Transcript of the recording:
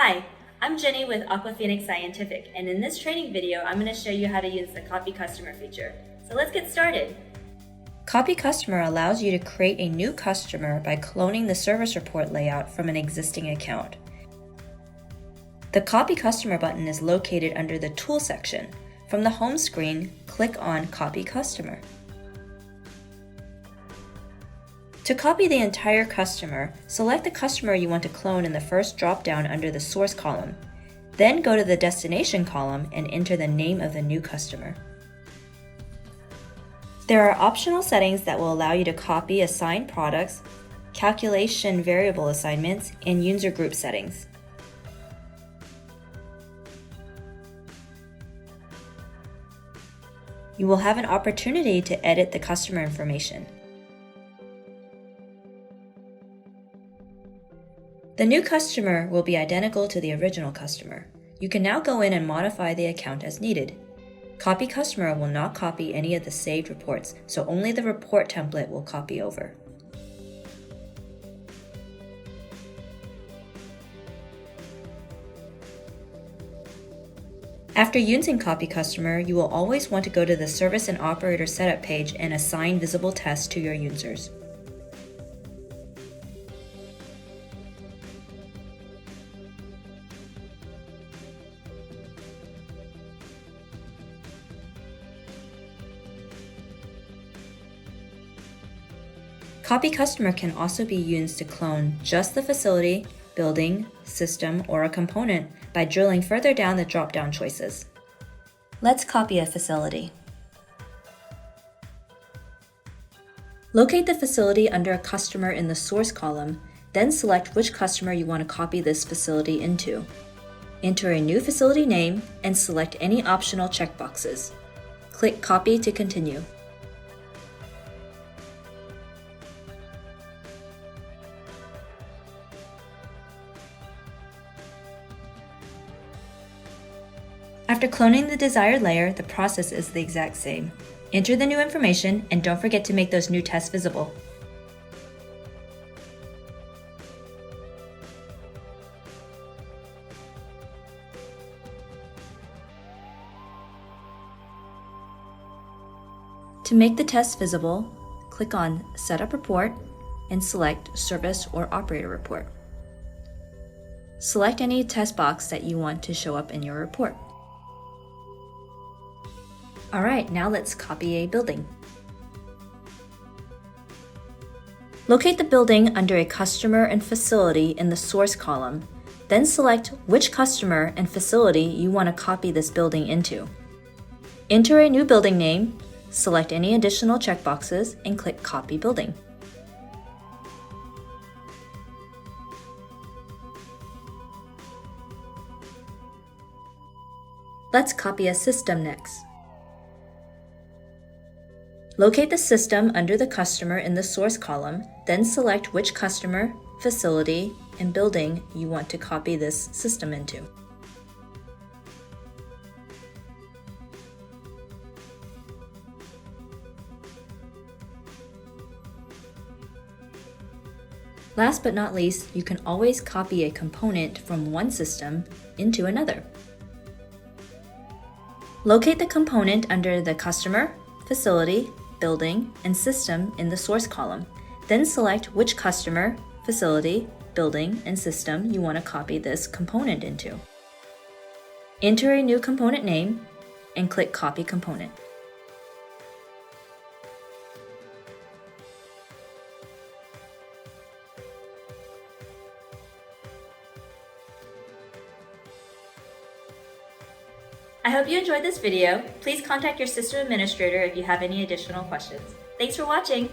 Hi, I'm Jenny with AquaPhoenix Scientific, and in this training video, I'm going to show you how to use the Copy Customer feature. So let's get started. Copy Customer allows you to create a new customer by cloning the service report layout from an existing account. The Copy Customer button is located under the Tool section. From the home screen, click on Copy Customer. To copy the entire customer, select the customer you want to clone in the first drop-down under the Source column. Then go to the Destination column and enter the name of the new customer. There are optional settings that will allow you to copy assigned products, calculation variable assignments, and user group settings. You will have an opportunity to edit the customer information. The new customer will be identical to the original customer. You can now go in and modify the account as needed. Copy Customer will not copy any of the saved reports, so only the report template will copy over. After using Copy Customer, you will always want to go to the Service and Operator Setup page and assign visible tests to your users. Copy Customer can also be used to clone just the facility, building, system, or a component by drilling further down the drop-down choices. Let's copy a facility. Locate the facility under a customer in the Source column, then select which customer you want to copy this facility into. Enter a new facility name and select any optional checkboxes. Click Copy to continue. After cloning the desired layer, the process is the exact same. Enter the new information and don't forget to make those new tests visible. To make the test visible, click on Setup Report and select Service or Operator Report. Select any test box that you want to show up in your report. Alright, now let's copy a building. Locate the building under a customer and facility in the Source column, then select which customer and facility you want to copy this building into. Enter a new building name, select any additional checkboxes, and click Copy Building. Let's copy a system next. Locate the system under the customer in the Source column, then select which customer, facility, and building you want to copy this system into. Last but not least, you can always copy a component from one system into another. Locate the component under the customer, facility, building, and system in the Source column. Then select which customer, facility, building, and system you want to copy this component into. Enter a new component name and click Copy Component. I hope you enjoyed this video. Please contact your system administrator if you have any additional questions. Thanks for watching!